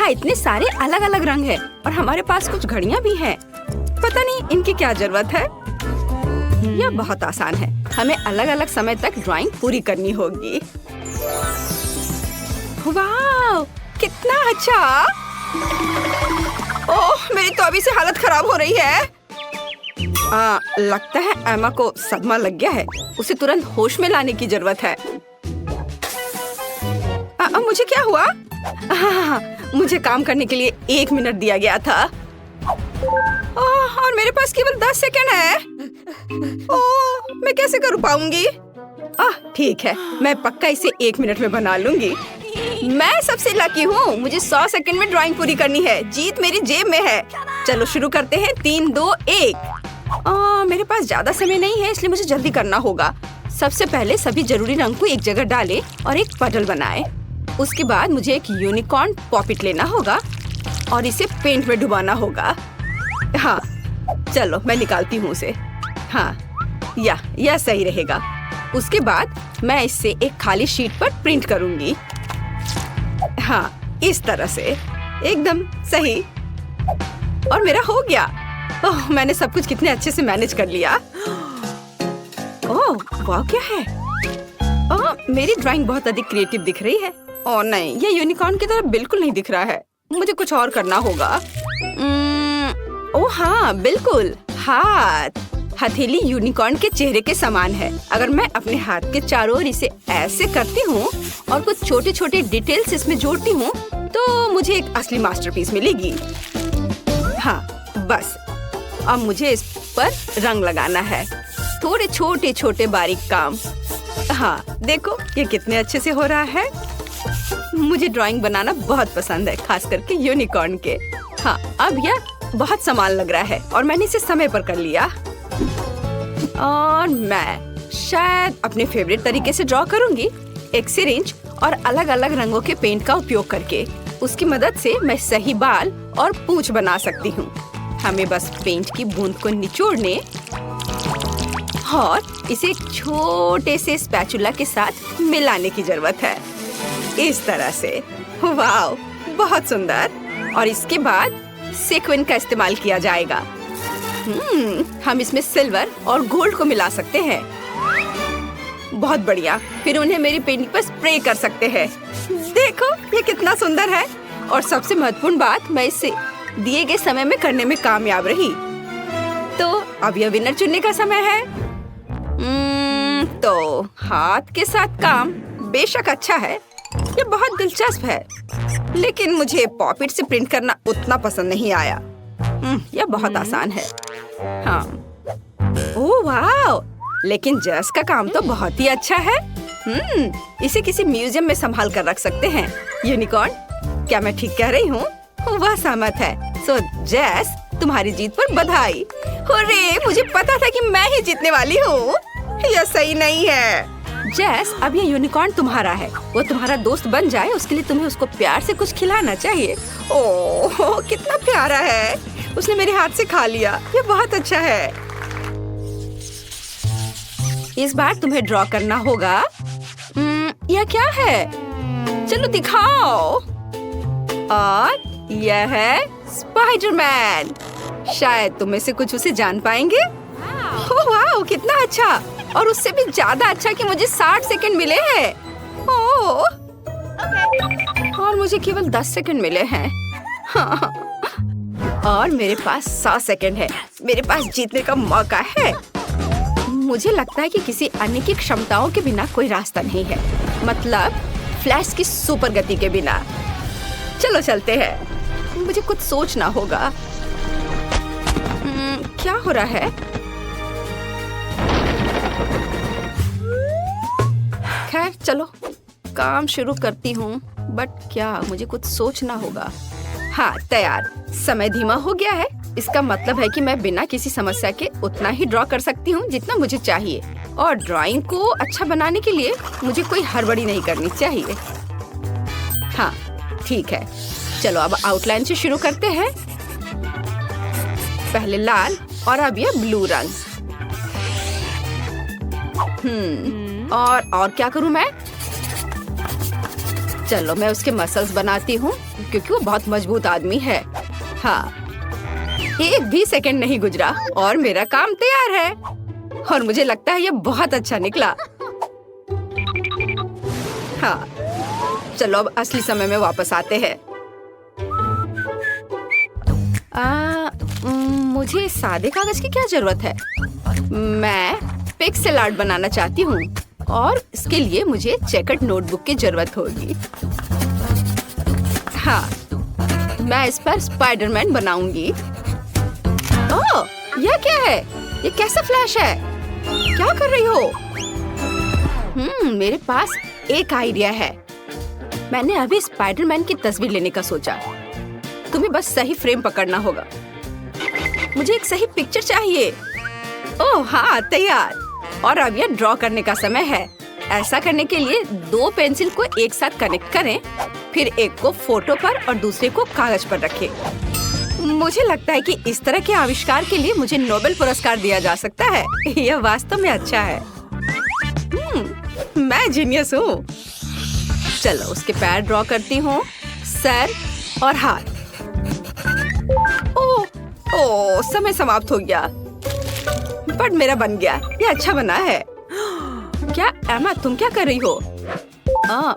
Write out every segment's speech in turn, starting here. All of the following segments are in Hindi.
यहाँ इतने सारे अलग अलग रंग है और हमारे पास कुछ घड़ियाँ भी हैं। पता नहीं इनकी क्या जरूरत है। यह बहुत आसान है, हमें अलग अलग समय तक ड्राइंग पूरी करनी होगी। वाह, कितना अच्छा! ओह, मेरी तो अभी से हालत खराब हो रही है। लगता है एमा को सदमा लग गया है। उसे तुरंत होश में लाने की जरूरत है। मुझे क्या हुआ? मुझे काम करने के लिए 1 मिनट दिया गया था। और मेरे पास केवल 10 सेकंड है। ओह, मैं कैसे कर पाऊंगी? ठीक है, मैं पक्का इसे 1 मिनट में बना लूंगी। मैं सबसे लकी हूँ, मुझे 100 सेकंड में ड्राइंग पूरी करनी है। जीत मेरी जेब में है। चलो शुरू करते हैं। 3, 2, 1। मेरे पास ज्यादा समय नहीं है, इसलिए मुझे जल्दी करना होगा। सबसे पहले सभी जरूरी रंग को एक जगह डालें और एक पजल बनाएं। उसके बाद मुझे एक यूनिकॉर्न पॉपिट लेना होगा और इसे पेंट में डुबाना होगा। हाँ, चलो मैं निकालती हूँ उसे। हाँ, यह सही रहेगा। उसके बाद मैं इसे एक खाली शीट पर प्रिंट करूंगी। हाँ, इस तरह से एकदम सही। और मेरा हो गया। ओह, मैंने सब कुछ कितने अच्छे से मैनेज कर लिया। ओह, वाह, क्या है? मेरी ड्राइंग बहुत अधिक क्रिएटिव दिख रही है। ओह नहीं, ये यूनिकॉर्न की तरह बिल्कुल नहीं दिख रहा है। मुझे कुछ और करना होगा। ओह हाँ, बिल्कुल। हथेली यूनिकॉर्न के चेहरे के समान है। अगर मैं अपने हाथ के चारों ओर इसे ऐसे करती हूँ और कुछ छोटे छोटे डिटेल्स इसमें जोड़ती हूँ तो मुझे एक असली मास्टरपीस मिलेगी। हाँ, बस अब मुझे इस पर रंग लगाना है। थोड़े छोटे छोटे बारीक काम। हाँ, देखो ये कितने अच्छे से हो रहा है। मुझे ड्राइंग बनाना बहुत पसंद है, खास करके यूनिकॉर्न के। हाँ, अब यह बहुत समान लग रहा है और मैंने इसे समय पर कर लिया। और मैं शायद अपने फेवरेट तरीके से ड्रॉ करूंगी, एक सिरिंज और अलग अलग रंगों के पेंट का उपयोग करके। उसकी मदद से मैं सही बाल और पूंछ बना सकती हूँ। हमें बस पेंट की बूंद को निचोड़ने और इसे एक छोटे से स्पैचुला के साथ मिलाने की जरूरत है। इस तरह से। वाव, बहुत सुंदर। और इसके बाद सीक्वेंस का इस्तेमाल किया जाएगा। हम इसमें सिल्वर और गोल्ड को मिला सकते हैं। बहुत बढ़िया। फिर उन्हें मेरी पेंटिंग पर स्प्रे कर सकते हैं। देखो ये कितना सुंदर है। और सबसे महत्वपूर्ण बात, मैं इसे दिए गए समय में करने में कामयाब रही। तो अब यह विनर चुनने का समय है। तो हाथ के साथ काम बेशक अच्छा है, ये बहुत दिलचस्प है, लेकिन मुझे पॉपिट से प्रिंट करना उतना पसंद नहीं आया। यह बहुत आसान है। हाँ, ओह वाह, लेकिन जस का काम तो बहुत ही अच्छा है। इसे किसी म्यूजियम में संभाल कर रख सकते हैं। यूनिकॉर्न, क्या मैं ठीक कह रही हूँ? वह सहमत है। सो जैस, तुम्हारी जीत पर बधाई। हुर्रे, मुझे पता था कि मैं ही जीतने वाली हूँ। यह सही नहीं है। जैस, अब ये यूनिकॉर्न तुम्हारा है। वो तुम्हारा दोस्त बन जाए, उसके लिए तुम्हें उसको प्यार से कुछ खिलाना चाहिए। ओह, कितना प्यारा है। उसने मेरे हाथ से खा लिया। ये बहुत अच्छा है। इस बार तुम्हें ड्रॉ करना होगा। यह क्या है? चलो दिखाओ। और यह है स्पाइडरमैन। शायद तुम में से कुछ उसे जान पाएंगे। ओह वाह, कितना अच्छा। और उससे भी ज्यादा अच्छा कि मुझे 60 सेकंड मिले हैं। ओह, और मुझे केवल 10 सेकंड मिले हैं। हाँ। और मेरे पास 100 सेकंड है। मेरे पास जीतने का मौका है। मुझे लगता है कि किसी अन्य की क्षमताओं के बिना कोई रास्ता नहीं है। मतलब फ्लैश की सुपर गति के बिना। चलो चलते हैं। मुझे कुछ सोचना होगा। क्या हो रहा है? खैर चलो, काम शुरू करती हूँ। बट क्या, मुझे कुछ सोचना होगा। हाँ, तैयार। समय धीमा हो गया है। इसका मतलब है कि मैं बिना किसी समस्या के उतना ही ड्रॉ कर सकती हूँ जितना मुझे चाहिए। और ड्राइंग को अच्छा बनाने के लिए मुझे कोई हड़बड़ी नहीं करनी चाहिए। हाँ, ठीक है। चलो अब आउटलाइन से शुरू करते हैं। पहले लाल और अब यह ब्लू रंग। और क्या करूं मैं? चलो मैं उसके मसल्स बनाती हूँ क्योंकि वो बहुत मजबूत आदमी है। हाँ, एक भी सेकंड नहीं गुजरा और मेरा काम तैयार है और मुझे लगता है ये बहुत अच्छा निकला। हाँ, चलो अब असली समय में वापस आते हैं। मुझे सादे कागज की क्या जरूरत है? मैं पिक्सेल आर्ट बनाना चाहती हूँ और इसके लिए मुझे चेकर्ड नोटबुक की जरूरत होगी। हाँ, मैं इस पर स्पाइडरमैन बनाऊंगी। ओह, यह क्या है? ये कैसा फ्लैश है? क्या कर रही हो? मेरे पास एक आइडिया है। मैंने अभी स्पाइडरमैन की तस्वीर लेने का सोचा। तुम्हें बस सही फ्रेम पकड़ना होगा। मुझे एक सही पिक्चर चाहिए। ओह हाँ, तैयार। और अब यह ड्रॉ करने का समय है। ऐसा करने के लिए 2 पेंसिल को एक साथ कनेक्ट करें, फिर एक को फोटो पर और दूसरे को कागज पर रखें। मुझे लगता है कि इस तरह के आविष्कार के लिए मुझे नोबेल पुरस्कार दिया जा सकता है। यह वास्तव में अच्छा है। मैं जीनियस हूँ। चलो उसके पैर ड्रॉ करती हूँ, सर और हाथ। ओह, समय समाप्त हो गया। बट मेरा बन गया। ये अच्छा बना है। क्या एमा, तुम क्या कर रही हो?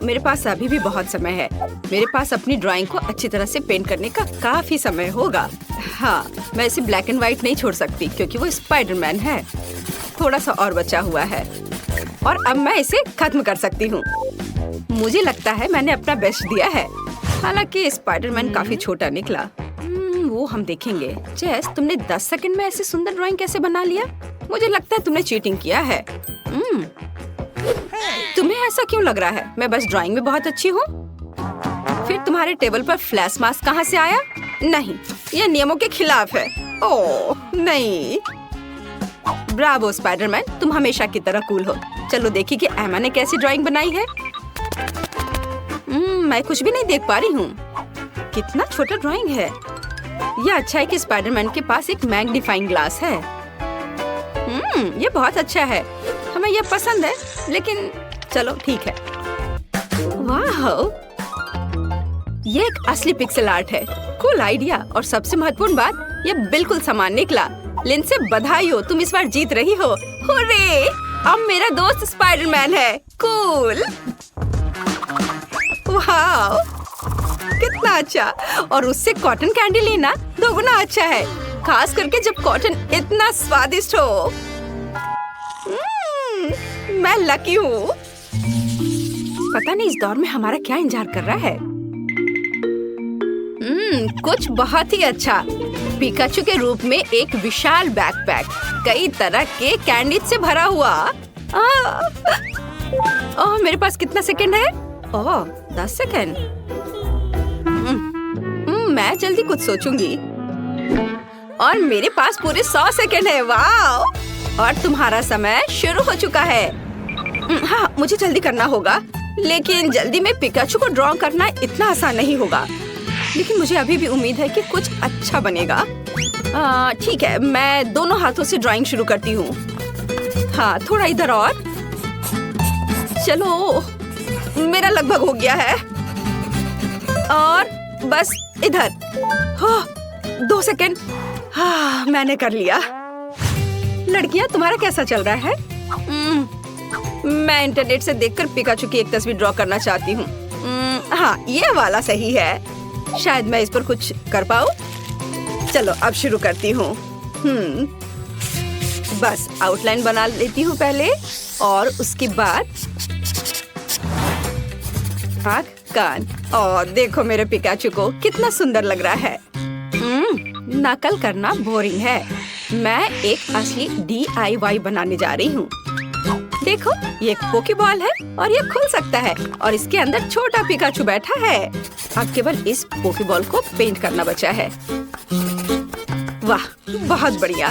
मेरे पास अभी भी बहुत समय है। मेरे पास अपनी ड्राइंग को अच्छी तरह से पेंट करने का काफी समय होगा। हाँ, मैं इसे ब्लैक एंड व्हाइट नहीं छोड़ सकती क्योंकि वो स्पाइडरमैन है। थोड़ा सा और बचा हुआ है और अब मैं इसे खत्म कर सकती हूँ। मुझे लगता है मैंने अपना बेस्ट दिया है। हालांकि स्पाइडरमैन काफी छोटा निकला। वो हम देखेंगे। जेस, तुमने 10 सेकंड में ऐसी सुंदर ड्राइंग कैसे बना लिया? मुझे लगता है तुमने चीटिंग किया है। तुम्हें ऐसा क्यों लग रहा है? मैं बस ड्राइंग में बहुत अच्छी हूँ। फिर तुम्हारे टेबल पर फ्लैश मास्क कहाँ से आया? नहीं, यह नियमों के खिलाफ है। ओह नहीं। ब्रावो स्पाइडरमैन, तुम हमेशा की तरह कूल हो। चलो देखिए कि एमा ने कैसी ड्राइंग बनाई है। मैं कुछ भी नहीं देख पा रही हूँ। कितना छोटा ड्राइंग है। यह अच्छा है कि स्पाइडरमैन के पास एक मैग्नीफाइंग ग्लास है। ये बहुत अच्छा है। हमें यह पसंद है, लेकिन चलो ठीक है। वाह, ये एक असली पिक्सेल आर्ट है। Cool idea. और सबसे महत्वपूर्ण बात, ये बिल्कुल समान निकला। लिंडसे बधाई हो, तुम इस बार जीत रही हो। हुर्रे! अब मेरा दोस्त स्पाइडरमैन है। कूल। वाह, कितना अच्छा। और उससे कॉटन कैंडी लेना 2 गुना अच्छा है, खास करके जब कॉटन इतना स्वादिष्ट हो। मैं लकी हूँ। पता नहीं इस दौर में हमारा क्या इंतजार कर रहा है। कुछ बहुत ही अच्छा। पिकाचू के रूप में एक विशाल बैकपैक, कई तरह के कैंडी से भरा हुआ। मेरे पास कितना सेकंड है? 10 सेकंड। मैं जल्दी कुछ सोचूंगी। और मेरे पास पूरे 100 सेकंड है। वाह! और तुम्हारा समय शुरू हो चुका है। हाँ, मुझे जल्दी करना होगा। लेकिन जल्दी में पिकाचू को ड्रॉ करना इतना आसान नहीं होगा। लेकिन मुझे अभी भी उम्मीद है कि कुछ अच्छा बनेगा। ठीक है, मैं दोनों हाथों से ड्राइंग शुरू करती हूँ। हाँ, थोड़ा इधर और। चलो, मेरा लगभग हो गया है। और बस इधर। 2 सेकंड। हाँ, मैंने कर लिया। लड़कियाँ, तुम्हारा कैसा चल रहा है? मैं इंटरनेट से देखकर पिकाचू की एक तस्वीर ड्रॉ करना चाहती हूँ। हाँ, ये वाला सही है। शायद मैं इस पर कुछ कर पाऊँ। चलो अब शुरू करती हूँ। बस आउटलाइन बना लेती हूँ पहले, और उसके बाद आँख, कान। और देखो मेरे पिकाचू को कितना सुंदर लग रहा है। नकल करना बोरिंग है। मैं एक असली DIY बनाने जा रही हूँ। देखो, ये एक पोकेबॉल है और ये खुल सकता है और इसके अंदर छोटा पिकाचू बैठा है। अब केवल इस पोकेबॉल को पेंट करना बचा है। वाह, बहुत बढ़िया।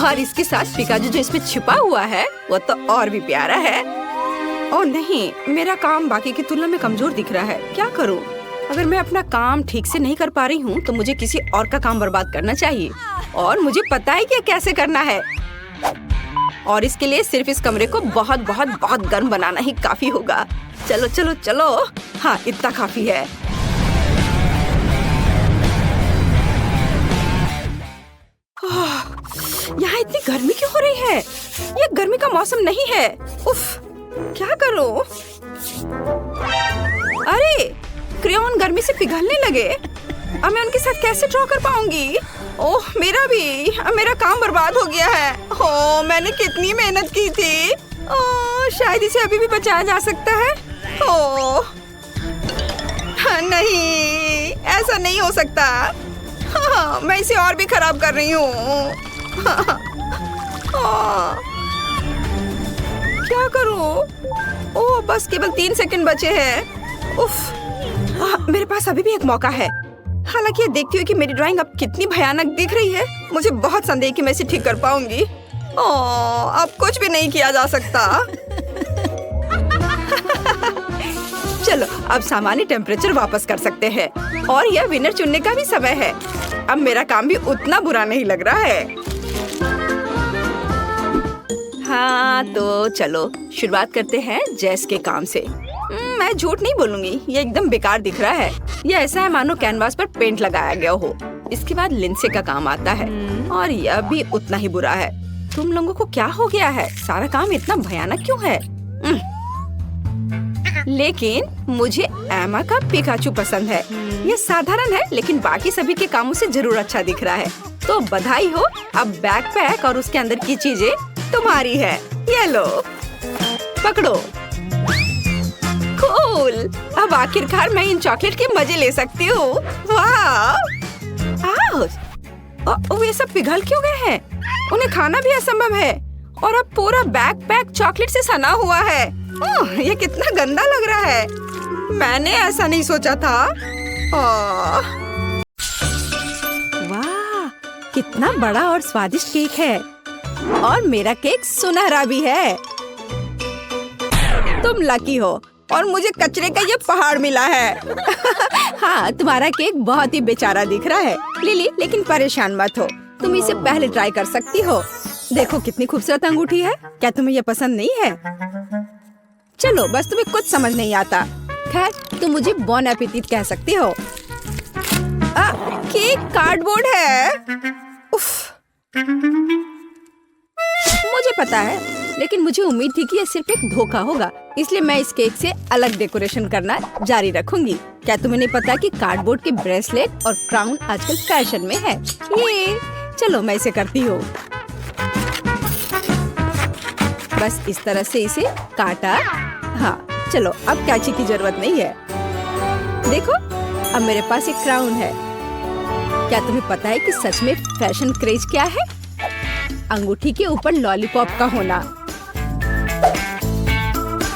और इसके साथ पिकाचू जो इसमें छिपा हुआ है वो तो और भी प्यारा है। ओह नहीं, मेरा काम बाकी की तुलना में कमजोर दिख रहा है। क्या करूं? अगर मैं अपना काम ठीक से नहीं कर पा रही हूँ तो मुझे किसी और का काम बर्बाद करना चाहिए, और मुझे पता है कि कैसे करना है। और इसके लिए सिर्फ इस कमरे को बहुत बहुत बहुत गर्म बनाना ही काफी होगा। चलो चलो चलो। हाँ, इतना काफी है। यहाँ इतनी गर्मी क्यों हो रही है? ये गर्मी का मौसम नहीं है। उफ, क्या करूं? अरे, क्रेयॉन गर्मी से पिघलने लगे। अब मैं उनके साथ कैसे ड्रॉ कर पाऊंगी? ओह, मेरा काम बर्बाद हो गया है। ओह, मैंने कितनी मेहनत की थी। ओह, शायद इसे अभी भी बचाया जा सकता है। ओह, नहीं, ऐसा नहीं हो सकता। हाँ, मैं इसे और भी खराब कर रही हूँ। क्या करूँ? ओह, बस केवल 3 सेकंड बचे हैं। उफ, मेरे पास अभी भी एक मौका है। हालांकि ये देखती हूँ कि मेरी ड्राइंग अब कितनी भयानक दिख रही है। मुझे बहुत संदेह कि मैं इसे ठीक कर पाऊंगी। ओह, अब कुछ भी नहीं किया जा सकता। चलो, अब सामान्य टेम्परेचर वापस कर सकते हैं और यह विनर चुनने का भी समय है। अब मेरा काम भी उतना बुरा नहीं लग रहा है। हाँ, तो चलो शुरुआत करते हैं जेस के काम से। मैं झूठ नहीं बोलूंगी, ये एकदम बेकार दिख रहा है। ये ऐसा है मानो कैनवास पर पेंट लगाया गया हो। इसके बाद लिंसे का काम आता है और यह भी उतना ही बुरा है। तुम लोगों को क्या हो गया है? सारा काम इतना भयानक क्यों है? लेकिन मुझे एमा का पिकाचू पसंद है। ये साधारण है लेकिन बाकी सभी के कामों से जरूर अच्छा दिख रहा है। तो बधाई हो, अब बैकपैक और उसके अंदर की चीजें तुम्हारी है। ये लो, पकड़ो। कूल, अब आखिरकार मैं इन चॉकलेट के मजे ले सकती हूँ। वाह! ये सब पिघल क्यों गए हैं? उन्हें खाना भी असंभव है। और अब पूरा बैकपैक चॉकलेट से सना हुआ है। ये कितना गंदा लग रहा है। मैंने ऐसा नहीं सोचा था। वाह, कितना बड़ा और स्वादिष्ट केक है। और मेरा केक सुनहरा भी है। तुम लकी हो और मुझे कचरे का ये पहाड़ मिला है। हाँ, तुम्हारा केक बहुत ही बेचारा दिख रहा है लिली, लेकिन परेशान मत हो, तुम इसे पहले ट्राई कर सकती हो। देखो कितनी खूबसूरत अंगूठी है। क्या तुम्हें ये पसंद नहीं है? चलो, बस तुम्हें कुछ समझ नहीं आता। खैर, तुम मुझे बॉन एपेटिट कह सकती हो। केक कार्डबोर्ड है। उफ, मुझे पता है, लेकिन मुझे उम्मीद थी कि ये सिर्फ एक धोखा होगा, इसलिए मैं इस केक से अलग डेकोरेशन करना जारी रखूंगी। क्या तुम्हें नहीं पता कि कार्डबोर्ड के ब्रेसलेट और क्राउन आजकल फैशन में है? ये चलो, मैं इसे करती हूँ। बस इस तरह से इसे काटा। हाँ, चलो, अब कैंची की जरूरत नहीं है। देखो, अब मेरे पास एक क्राउन है। क्या तुम्हें पता है कि सच में फैशन क्रेज क्या है? अंगूठी के ऊपर लॉलीपॉप का होना।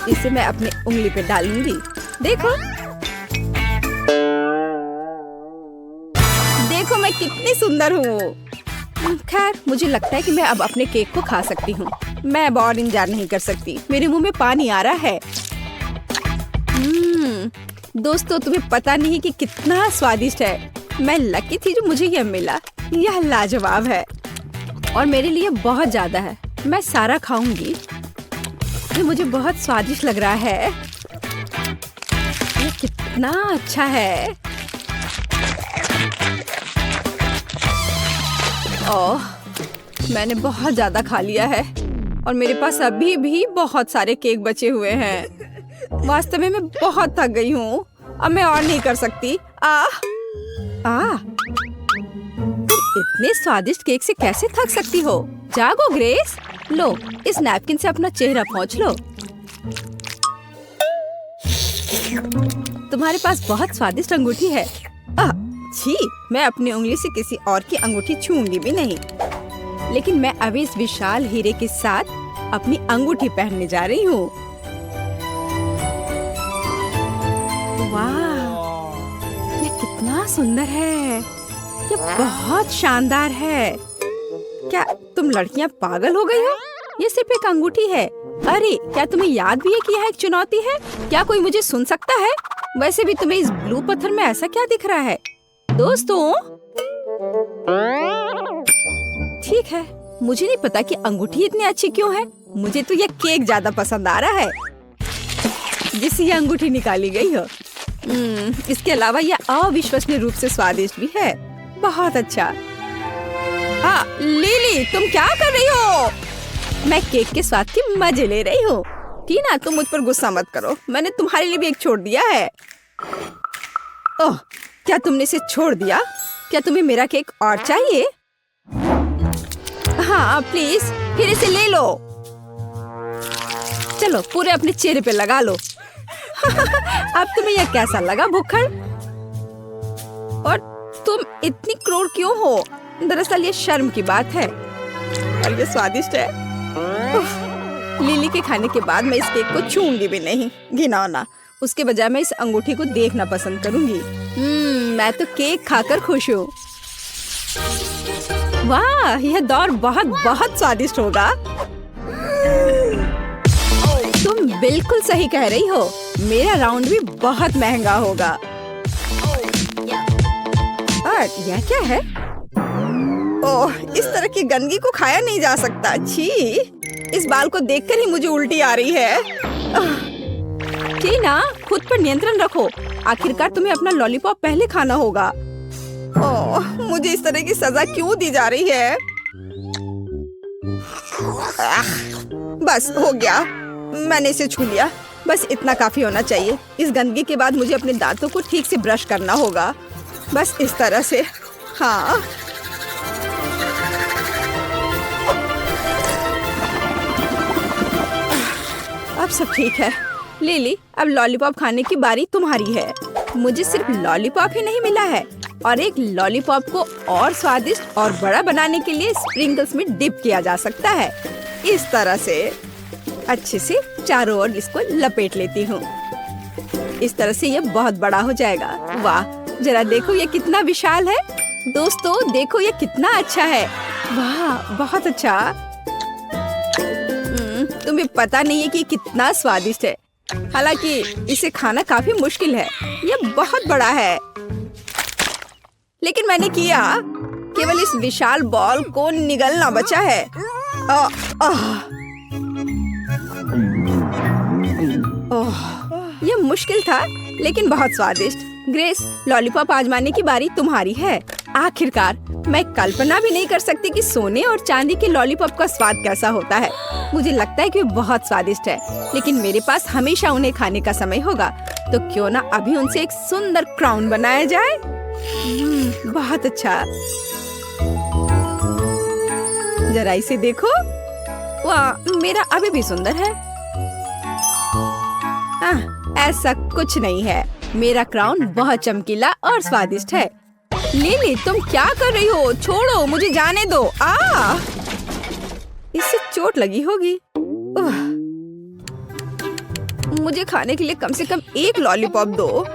इसे मैं अपनी उंगली पे डालूंगी। देखो, देखो मैं कितनी सुंदर हूँ। खैर, मुझे लगता है कि मैं अब अपने केक को खा सकती हूँ। मैं अब और इंतजार नहीं कर सकती। मेरे मुंह में पानी आ रहा है। दोस्तों, तुम्हें पता नहीं कि कितना स्वादिष्ट है। मैं लकी थी जो मुझे यह मिला। यह लाजवाब है और मेरे लिए बहुत ज्यादा है। मैं सारा खाऊंगी। ये मुझे बहुत स्वादिष्ट लग रहा है। ये कितना अच्छा है। ओह, मैंने बहुत ज्यादा खा लिया है और मेरे पास अभी भी बहुत सारे केक बचे हुए हैं। वास्तव में मैं बहुत थक गई हूँ। अब मैं और नहीं कर सकती। इतने स्वादिष्ट केक से कैसे थक सकती हो? जागो ग्रेस। लो, इस नैपकिन से अपना चेहरा पोंछ लो। तुम्हारे पास बहुत स्वादिष्ट अंगूठी है। छी, मैं अपनी उंगली से किसी और की अंगूठी छूंगी भी नहीं। लेकिन मैं अभी इस विशाल हीरे के साथ अपनी अंगूठी पहनने जा रही हूँ। वाह, ये कितना सुंदर है। ये बहुत शानदार है। क्या तुम लड़कियां पागल हो गई हो? ये सिर्फ एक अंगूठी है। अरे, क्या तुम्हें याद भी है कि यह एक चुनौती है? क्या कोई मुझे सुन सकता है? वैसे भी तुम्हें इस ब्लू पत्थर में ऐसा क्या दिख रहा है? दोस्तों, ठीक है, मुझे नहीं पता कि अंगूठी इतनी अच्छी क्यों है। मुझे तो ये केक ज्यादा पसंद आ रहा है। जिससे ये अंगूठी निकाली गई हो। इसके अलावा यह अविश्वसनीय रूप से स्वादिष्ट भी है। बहुत अच्छा। लिली, तुम क्या कर रही हो? मैं केक के स्वाद के मजे ले रही हूँ। टीना, तुम मुझ पर गुस्सा मत करो, मैंने तुम्हारे लिए भी एक छोड़ दिया है। ओह, क्या तुमने इसे छोड़ दिया? क्या तुम्हें मेरा केक और चाहिए? हाँ प्लीज, फिर इसे ले लो। चलो पूरे अपने चेहरे पे लगा लो। अब तुम्हें यह कैसा लगा भुक्खड़? और तुम इतनी क्रूर क्यों हो? दरअसल ये शर्म की बात है और ये स्वादिष्ट है। लिली के खाने के बाद मैं इस केक को छूंगी भी नहीं, घिनौना। उसके बजाय मैं इस अंगूठी को देखना पसंद करूंगी। मैं तो केक खाकर खुश हूँ। वाह, यह दौर बहुत बहुत स्वादिष्ट होगा। तुम बिल्कुल सही कह रही हो, मेरा राउंड भी बहुत महंगा होगा। और यह क्या है? ओह, इस तरह की गंदगी को खाया नहीं जा सकता। छी, इस बाल को देखकर ही मुझे उल्टी आ रही है। टीना, खुद पर नियंत्रण रखो। आखिरकार तुम्हें अपना लॉलीपॉप पहले खाना होगा। ओह, मुझे इस तरह की सजा क्यों दी जा रही है? बस हो गया, मैंने इसे छू लिया। बस इतना काफी होना चाहिए। इस गंदगी के बाद मुझे अपने दांतों को ठीक से ब्रश करना होगा। बस इस तरह से। हाँ, अब सब ठीक है। लिली, अब लॉलीपॉप खाने की बारी तुम्हारी है। मुझे सिर्फ लॉलीपॉप ही नहीं मिला है, और एक लॉलीपॉप को और स्वादिष्ट और बड़ा बनाने के लिए स्प्रिंकल्स में डिप किया जा सकता है। इस तरह से अच्छे से चारों ओर इसको लपेट लेती हूँ। इस तरह से यह बहुत बड़ा हो जाएगा। वाह, जरा देखो ये कितना विशाल है। दोस्तों देखो ये कितना अच्छा है। वाह, बहुत अच्छा। तुम्हें पता नहीं है कि कितना स्वादिष्ट है। हालांकि इसे खाना काफी मुश्किल है, यह बहुत बड़ा है। लेकिन मैंने किया। केवल इस विशाल बॉल को निगलना बचा है। यह मुश्किल था लेकिन बहुत स्वादिष्ट। ग्रेस, लॉलीपॉप आजमाने की बारी तुम्हारी है। आखिरकार मैं कल्पना भी नहीं कर सकती कि सोने और चांदी के लॉलीपॉप का स्वाद कैसा होता है। मुझे लगता है कि वो बहुत स्वादिष्ट है, लेकिन मेरे पास हमेशा उन्हें खाने का समय होगा। तो क्यों ना अभी उनसे एक सुंदर क्राउन बनाया जाए। बहुत अच्छा। जरा इसे देखो। वाह, मेरा अभी भी सुंदर है। ऐसा कुछ नहीं है। मेरा क्राउन बहुत चमकीला और स्वादिष्ट है। लिली, तुम क्या कर रही हो? छोड़ो, मुझे जाने दो। इससे चोट लगी होगी। मुझे खाने के लिए कम से कम एक लॉलीपॉप दो।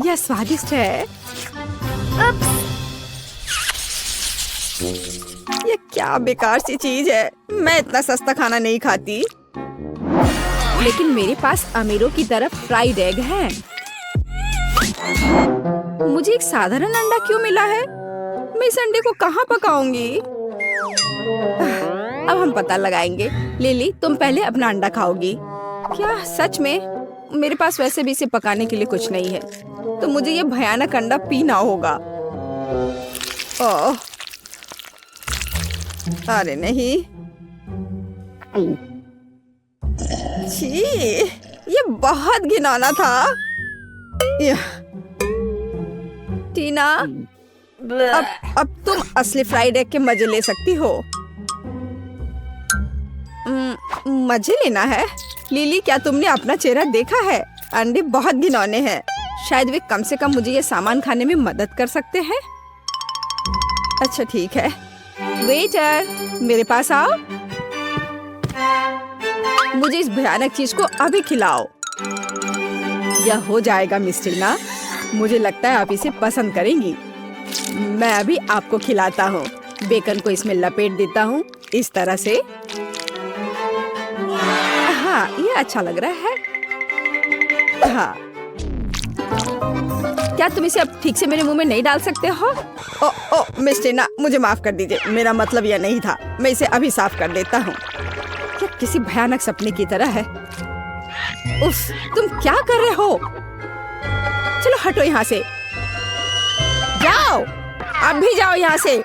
यह स्वादिष्ट है। ये क्या बेकार सी चीज है। मैं इतना सस्ता खाना नहीं खाती। लेकिन मेरे पास अमीरों की तरफ फ्राइड एग है। मुझे एक साधारण अंडा क्यों मिला है? मैं इस अंडे को कहाँ पकाऊंगी? अब हम पता लगाएंगे। लिली, तुम पहले अपना अंडा खाओगी। क्या सच में? मेरे पास वैसे भी इसे पकाने के लिए कुछ नहीं है, तो मुझे ये भयानक अंडा पीना होगा। ओह, अरे नहीं। छी, ये बहुत घिनौना था। टीना, अब तुम असली फ्राइड एग के मजे ले सकती हो। मजे लेना है? लिली, क्या तुमने अपना चेहरा देखा है? अंडे बहुत घिनौने हैं। शायद वे कम से कम मुझे ये सामान खाने में मदद कर सकते हैं। अच्छा ठीक है। वेटर, मेरे पास आओ। मुझे इस भयानक चीज को अभी खिलाओ। यह हो जाएगा मिस टीना। मुझे लगता है आप इसे पसंद करेंगी। मैं अभी आपको खिलाता हूँ। बेकन को इसमें लपेट देता हूँ इस तरह से। हाँ, ये अच्छा लग रहा है। हाँ, क्या तुम इसे अब ठीक से मेरे मुंह में नहीं डाल सकते हो? ओ मिस टीना, मुझे माफ कर दीजिए। मेरा मतलब यह नहीं था। मैं इसे अभी साफ कर देता हूँ। क्या किसी भयानक सपने की तरह है। उफ, तुम क्या कर रहे हो? चलो हटो यहाँ से, जाओ, अब भी जाओ यहाँ से।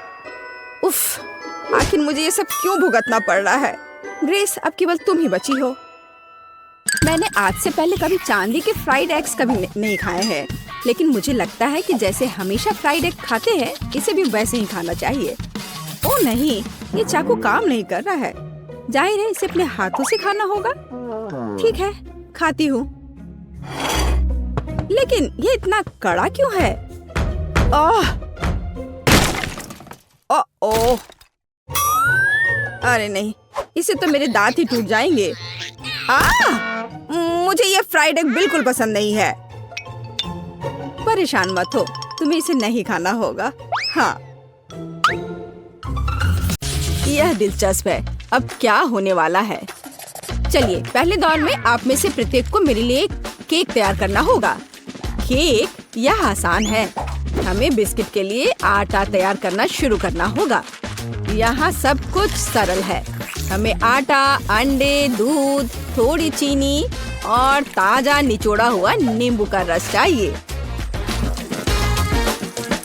उफ, आखिर मुझे ये सब क्यों भुगतना पड़ रहा है? ग्रेस, अब केवल तुम ही बची हो। मैंने आज से पहले कभी चांदी के फ्राइड एग्स कभी नहीं खाए हैं, लेकिन मुझे लगता है कि जैसे हमेशा फ्राइड एग खाते हैं, इसे भी वैसे ही खाना चाहिए। ओ नहीं, ये चाकू काम नहीं कर रहा है। जाहिर है इसे अपने हाथों से खाना होगा। ठीक है, खाती हूँ। लेकिन ये इतना कड़ा क्यों है? ओह, अरे नहीं, इसे तो मेरे दांत ही टूट जाएंगे। मुझे ये फ्राइड एग बिल्कुल पसंद नहीं है। परेशान मत हो, तुम्हें इसे नहीं खाना होगा। हाँ, यह दिलचस्प है। अब क्या होने वाला है? चलिए, पहले दौर में आप में से प्रत्येक को मेरे लिए एक केक तैयार करना होगा। केक यह आसान है। हमें बिस्किट के लिए आटा तैयार करना शुरू करना होगा। यहाँ सब कुछ सरल है। हमें आटा, अंडे, दूध, थोड़ी चीनी और ताजा निचोड़ा हुआ नींबू का रस चाहिए।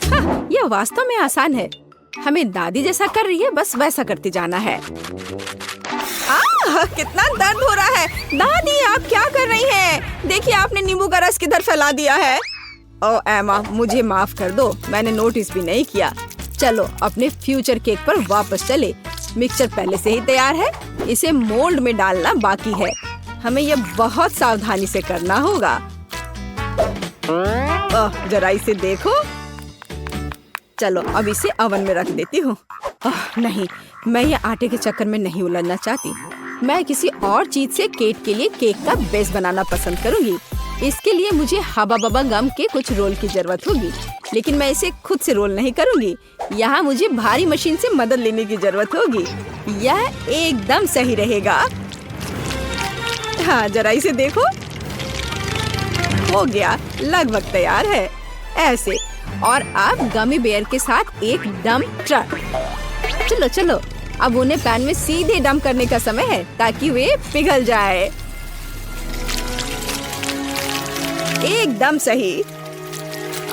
हाँ, यह वास्तव में आसान है। हमें दादी जैसा कर रही है, बस वैसा करते जाना है। कितना दर्द हो रहा है। दादी, आप क्या कर रही हैं? देखिए, आपने नींबू का रस किधर फैला दिया है। ओह एमा, मुझे माफ कर दो, मैंने नोटिस भी नहीं किया। चलो अपने फ्यूचर केक पर वापस चले। मिक्सचर पहले से ही तैयार है, इसे मोल्ड में डालना बाकी है। हमें यह बहुत सावधानी से करना होगा। जरा इसे देखो। चलो अब इसे ओवन में रख देती हूँ। नहीं, मैं ये आटे के चक्कर में नहीं उलझना चाहती। मैं किसी और चीज से केक के लिए केक का बेस बनाना पसंद करूँगी। इसके लिए मुझे हबा बबा गम के कुछ रोल की जरूरत होगी, लेकिन मैं इसे खुद से रोल नहीं करूँगी। यहाँ मुझे भारी मशीन से मदद लेने की जरूरत होगी। यह एकदम सही रहेगा। हाँ, जरा इसे देखो। हो गया, लगभग तैयार है। ऐसे, और अब गमी बेयर के साथ एक डंप ट्रक। चलो चलो, अब उन्हें पैन में सीधे डंप करने का समय है ताकि वे पिघल जाए। एकदम सही।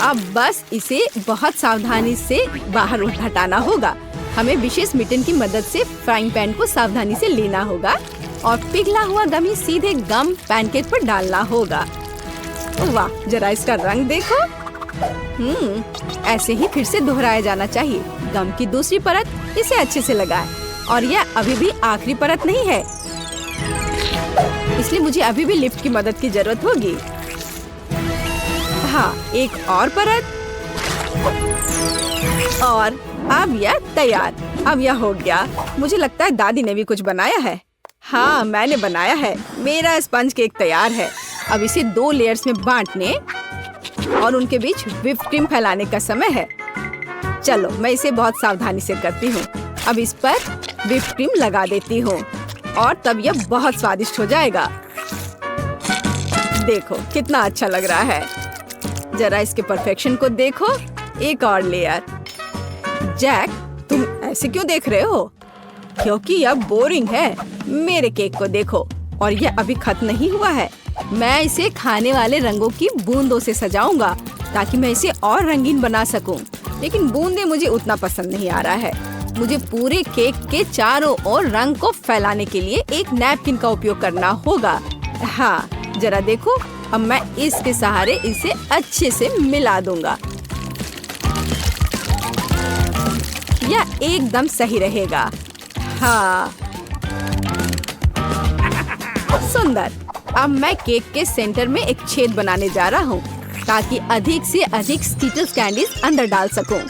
अब बस इसे बहुत सावधानी से बाहर हटाना होगा। हमें विशेष मिटन की मदद से फ्राइंग पैन को सावधानी से लेना होगा और पिघला हुआ गमी सीधे गम पैनकेक पर डालना होगा। वाह, जरा इसका रंग देखो। ऐसे ही फिर से दोहराया जाना चाहिए। गम की दूसरी परत इसे अच्छे से लगाएं। और यह अभी भी आखिरी परत नहीं है, इसलिए मुझे अभी भी लिफ्ट की मदद की जरूरत होगी। हाँ, एक और परत, और अब यह तैयार। अब यह हो गया। मुझे लगता है दादी ने भी कुछ बनाया है। हाँ, मैंने बनाया है। मेरा स्पंज केक तैयार है। अब इसे 2 लेयर्स में बांटने और उनके बीच व्हिप क्रीम फैलाने का समय है। चलो, मैं इसे बहुत सावधानी से करती हूँ। अब इस पर व्हिप क्रीम लगा देती हूँ और तब यह बहुत स्वादिष्ट हो जाएगा। देखो कितना अच्छा लग रहा है। जरा इसके परफेक्शन को देखो। एक और लेयर। जैक, तुम ऐसे क्यों देख रहे हो? क्योंकि यह बोरिंग है। मेरे केक को देखो, और यह अभी खत्म नहीं हुआ है। मैं इसे खाने वाले रंगों की बूंदों से सजाऊंगा ताकि मैं इसे और रंगीन बना सकूं। लेकिन बूंदे मुझे उतना पसंद नहीं आ रहा है। मुझे पूरे केक के चारों ओर रंग को फैलाने के लिए एक नैपकिन का उपयोग करना होगा। हाँ, जरा देखो, अब मैं इसके सहारे इसे अच्छे से मिला दूंगा। यह एकदम सही रहेगा। हाँ, सुंदर। अब मैं केक के सेंटर में एक छेद बनाने जा रहा हूँ ताकि अधिक से अधिक स्कीटल्स कैंडीज अंदर डाल सकूं।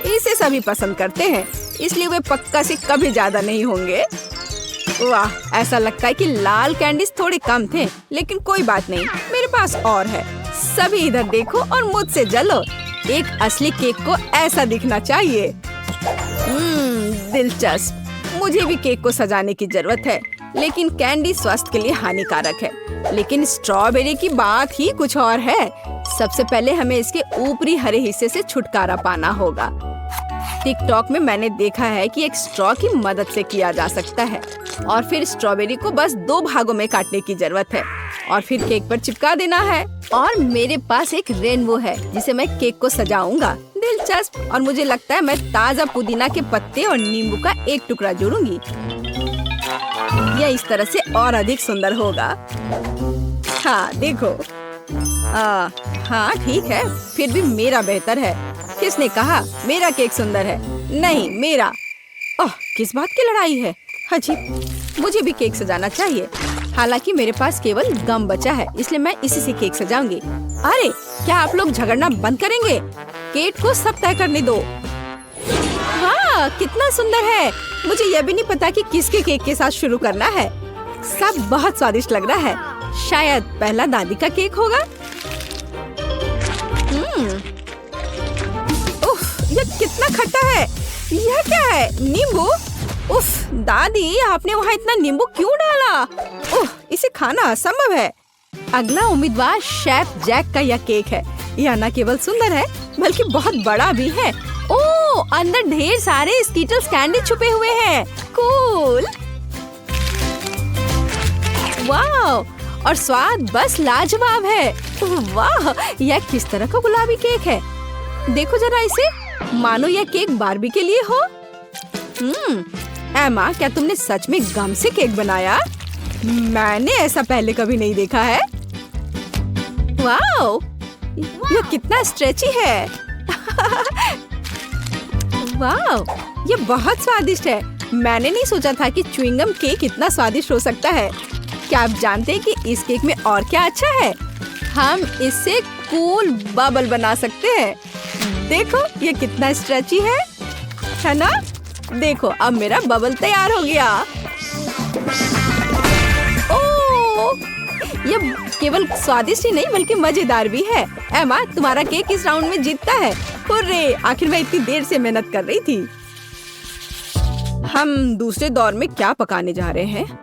इसे सभी पसंद करते हैं, इसलिए वे पक्का से कभी ज्यादा नहीं होंगे। वाह, ऐसा लगता है कि लाल कैंडीज थोड़े कम थे, लेकिन कोई बात नहीं, मेरे पास और है। सभी इधर देखो और मुझसे जलो। एक असली केक को ऐसा दिखना चाहिए। दिलचस्प। मुझे भी केक को सजाने की जरूरत है, लेकिन कैंडी स्वास्थ्य के लिए हानिकारक है। लेकिन स्ट्रॉबेरी की बात ही कुछ और है। सबसे पहले हमें इसके ऊपरी हरे हिस्से से छुटकारा पाना होगा। टिकटॉक में मैंने देखा है कि एक स्ट्रॉ की मदद से किया जा सकता है, और फिर स्ट्रॉबेरी को बस 2 भागों में काटने की जरूरत है। और फिर केक पर चिपका देना है। और मेरे पास एक रेनबो है जिसे मैं केक को सजाऊंगा। दिलचस्प। और मुझे लगता है मैं ताजा पुदीना के पत्ते और नींबू का एक टुकड़ा जोड़ूंगी। यह इस तरह से और अधिक सुंदर होगा। हाँ देखो। हाँ ठीक है, फिर भी मेरा बेहतर है। किसने कहा मेरा केक सुंदर है? नहीं, मेरा। ओह, किस बात की लड़ाई है? अजीब, मुझे भी केक सजाना चाहिए। हालांकि मेरे पास केवल गम बचा है, इसलिए मैं इसी से केक सजाऊंगी। अरे, क्या आप लोग झगड़ना बंद करेंगे? केक को सब तय करने दो। वाह, कितना सुंदर है। मुझे यह भी नहीं पता कि किसके केक के साथ शुरू करना है। सब बहुत स्वादिष्ट लग रहा है। शायद पहला दादी का केक होगा। उफ, यह कितना खट्टा है। यह क्या है? नींबू? उफ, दादी आपने वहाँ इतना नींबू क्यों डाला? उफ, इसे खाना असंभव है। अगला उम्मीदवार शेफ जैक का यह केक है। यह न केवल सुंदर है बल्कि बहुत बड़ा भी है। ओह, अंदर ढेर सारे स्कीटल्स कैंडी छुपे हुए हैं। कूल। वाह, और स्वाद बस लाजवाब है। वाह, यह किस तरह का गुलाबी केक है। देखो जरा इसे, मानो यह केक बार्बी के लिए हो। एमा, क्या तुमने सच में गम से केक बनाया? मैंने ऐसा पहले कभी नहीं देखा है। वाह, यह कितना स्ट्रेची है। वाह, यह बहुत स्वादिष्ट है। मैंने नहीं सोचा था कि च्युइंगम केक इतना स्वादिष्ट हो सकता है। क्या आप जानते हैं कि इस केक में और क्या अच्छा है? हम इससे कूल बबल बना सकते हैं। देखो, यह कितना स्ट्रेची है ना? देखो, अब मेरा बबल तैयार हो गया। ओह, यह केवल स्वादिष्ट ही नहीं बल्कि मजेदार भी है। एमा, तुम्हारा केक इस राउंड में जीतता है। हुर्रे, आखिर मैं इतनी देर से मेहनत कर रही थी। हम दूसरे दौर में क्या पकाने जा रहे हैं?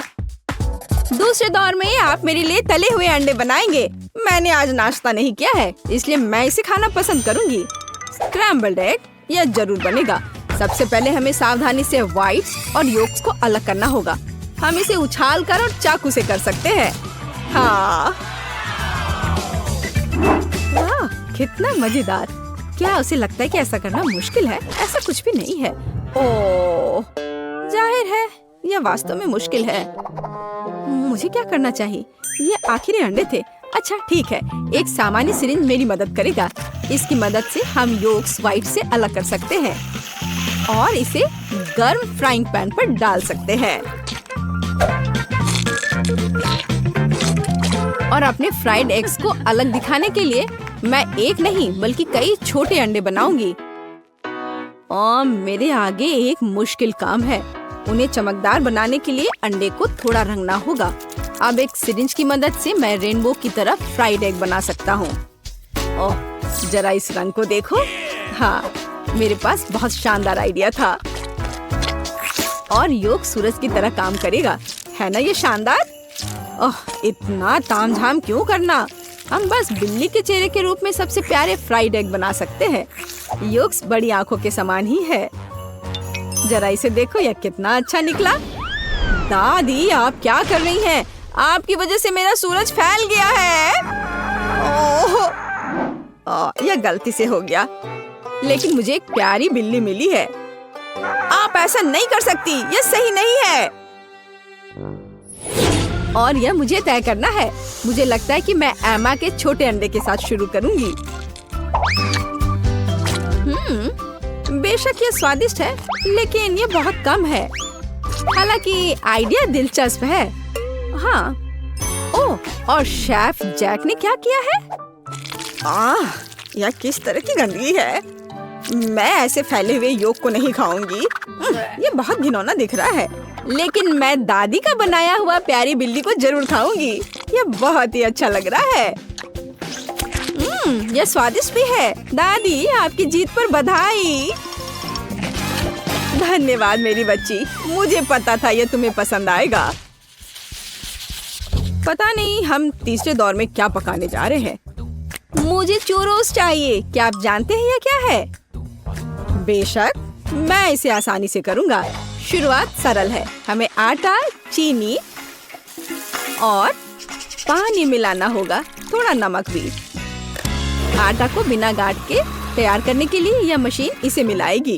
दूसरे दौर में आप मेरे लिए तले हुए अंडे बनाएंगे। मैंने आज नाश्ता नहीं किया है, इसलिए मैं इसे खाना पसंद करूंगी। स्क्रैम्बल्ड एग, यह जरूर बनेगा। सबसे पहले हमें सावधानी से व्हाइट्स और योक्स को अलग करना होगा। हम इसे उछाल कर और चाकू से कर सकते हैं। हाँ, वाह, कितना मजेदार। क्या उसे लगता है कि ऐसा करना मुश्किल है? ऐसा कुछ भी नहीं है। ओह, जाहिर है यह वास्तव में मुश्किल है। मुझे क्या करना चाहिए? ये आखिरी अंडे थे। अच्छा ठीक है, एक सामान्य सिरिंज मेरी मदद करेगा। इसकी मदद से हम योक्स व्हाइट से अलग कर सकते हैं और इसे गर्म फ्राइंग पैन पर डाल सकते हैं। और अपने फ्राइड एग्स को अलग दिखाने के लिए मैं एक नहीं बल्कि कई छोटे अंडे बनाऊंगी। और मेरे आगे एक मुश्किल काम है। उन्हें चमकदार बनाने के लिए अंडे को थोड़ा रंगना होगा। अब एक सिरिंज की मदद से मैं रेनबो की तरह फ्राइड एग बना सकता हूँ। ओह, जरा इस रंग को देखो। हाँ, मेरे पास बहुत शानदार आइडिया था। और योग सूरज की तरह काम करेगा, है ना ये शानदार? ओह, इतना तामझाम क्यों करना? हम बस बिल्ली के चेहरे के रूप में सबसे प्यारे फ्राइड एग बना सकते हैं। योक्स बड़ी आंखों के समान ही है। जरा इसे देखो, यह कितना अच्छा निकला। दादी, आप क्या कर रही हैं? आपकी वजह से मेरा सूरज फैल गया है। ओह, यह गलती से हो गया। लेकिन मुझे एक प्यारी बिल्ली मिली है। आप ऐसा नहीं कर सकती, यह सही नहीं है। और यह मुझे तय करना है। मुझे लगता है कि मैं एमा के छोटे अंडे के साथ शुरू करूंगी। बेशक यह स्वादिष्ट है, लेकिन ये बहुत कम है। हालांकि आइडिया दिलचस्प है। हाँ, ओह, और शेफ जैक ने क्या किया है? यह किस तरह की गंदगी है। मैं ऐसे फैले हुए योग को नहीं खाऊंगी। ये बहुत घिनौना दिख रहा है। लेकिन मैं दादी का बनाया हुआ प्यारी बिल्ली को जरूर खाऊंगी। यह बहुत ही अच्छा लग रहा है। यह स्वादिष्ट भी है। दादी, आपकी जीत पर बधाई। धन्यवाद मेरी बच्ची, मुझे पता था यह तुम्हें पसंद आएगा। पता नहीं हम तीसरे दौर में क्या पकाने जा रहे हैं। मुझे चूरोस चाहिए। क्या आप जानते हैं यह क्या है? बेशक, मैं इसे आसानी से करूंगा। शुरुआत सरल है। हमें आटा, चीनी और पानी मिलाना होगा, थोड़ा नमक भी। आटा को बिना गांठ के तैयार करने के लिए यह मशीन इसे मिलाएगी।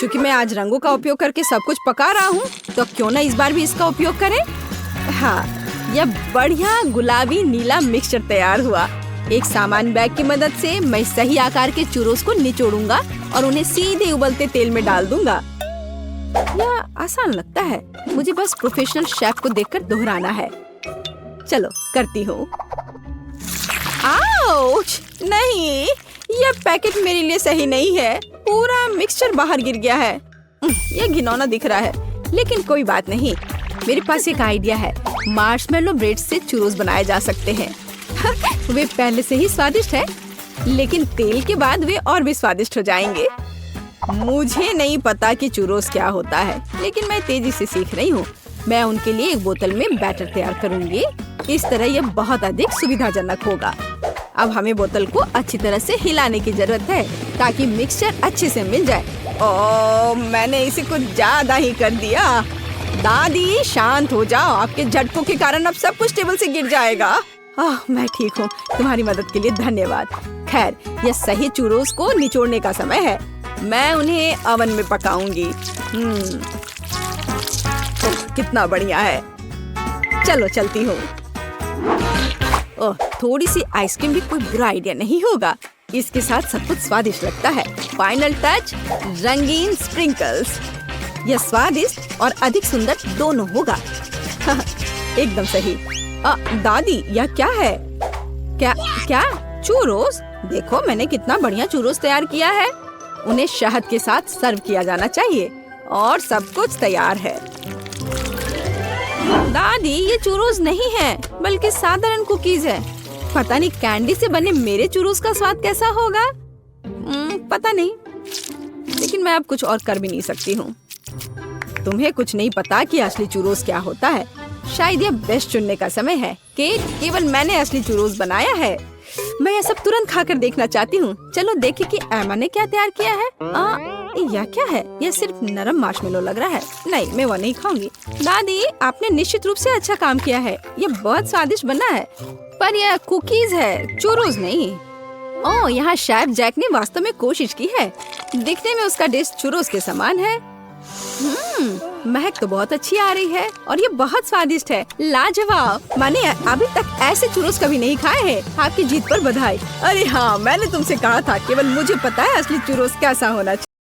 चूँकि मैं आज रंगों का उपयोग करके सब कुछ पका रहा हूँ, तो क्यों ना इस बार भी इसका उपयोग करें। हाँ, यह बढ़िया गुलाबी नीला मिक्सचर तैयार हुआ। एक सामान बैग की मदद से मैं सही आकार के चुरोस को निचोड़ूंगा और उन्हें सीधे उबलते तेल में डाल दूंगा। यह आसान लगता है, मुझे बस प्रोफेशनल शेफ को देखकर दोहराना है। चलो करती हूँ। आउच! नहीं, यह पैकेट मेरे लिए सही नहीं है। पूरा मिक्सचर बाहर गिर गया है। यह घिनौना दिख रहा है, लेकिन कोई बात नहीं। मेरे पास एक आइडिया है। मार्शमेलो ब्रेड से चुरोस बनाए जा सकते हैं। वे पहले से ही स्वादिष्ट है, लेकिन तेल के बाद वे और भी स्वादिष्ट हो जाएंगे। मुझे नहीं पता कि चुरोस क्या होता है, लेकिन मैं तेजी से सीख रही हूँ। मैं उनके लिए एक बोतल में बैटर तैयार करूँगी। इस तरह यह बहुत अधिक सुविधाजनक होगा। अब हमें बोतल को अच्छी तरह से हिलाने की जरूरत है ताकि मिक्सचर अच्छे से मिल जाए। ओह, मैंने इसे कुछ ज्यादा ही कर दिया। दादी शांत हो जाओ, आपके झटकों के कारण अब सब कुछ टेबल से गिर जाएगा। मैं ठीक हूँ, तुम्हारी मदद के लिए धन्यवाद। खैर, यह सही चुरोस को निचोड़ने का समय है। मैं उन्हें ओवन में पकाऊंगी। कितना बढ़िया है। चलो चलती हूँ। ओह, थोड़ी सी आइसक्रीम भी कोई बुरा आइडिया नहीं होगा। इसके साथ सब कुछ स्वादिष्ट लगता है। फाइनल टच, रंगीन स्प्रिंकल्स। यह स्वादिष्ट और अधिक सुंदर दोनों होगा। एकदम सही। दादी, यह क्या है? क्या चूरोस? देखो, मैंने कितना बढ़िया चूरोस तैयार किया है। उन्हें शहद के साथ सर्व किया जाना चाहिए और सब कुछ तैयार है। दादी, ये चूरोस नहीं है, बल्कि साधारण कुकीज है। पता नहीं कैंडी से बने मेरे चूरोस का स्वाद कैसा होगा। पता नहीं, लेकिन मैं अब कुछ और कर भी नहीं सकती हूँ। तुम्हें कुछ नहीं पता कि असली चूरोस क्या होता है। शायद यह बेस्ट चुनने का समय है। केवल मैंने असली चूरोस बनाया है। मैं यह सब तुरंत खाकर देखना चाहती हूँ। चलो देखें कि एमा ने क्या तैयार किया है। यह क्या है? यह सिर्फ नरम मार्शमेलो लग रहा है। नहीं, मैं वो नहीं खाऊंगी। दादी, आपने निश्चित रूप से अच्छा काम किया है। यह बहुत स्वादिष्ट बना है, पर यह कुकीज है, चूरोस नहीं। ओह, यहाँ शेफ जैक ने वास्तव में कोशिश की है। दिखने में उसका डिश चूरोस के समान है। महक तो बहुत अच्छी आ रही है और ये बहुत स्वादिष्ट है। लाजवाब। मैंने अभी तक ऐसे चूरोस कभी नहीं खाए हैं। आपकी जीत पर बधाई। अरे हाँ, मैंने तुमसे कहा था, केवल मुझे पता है असली चूरोस कैसा होना चाहिए।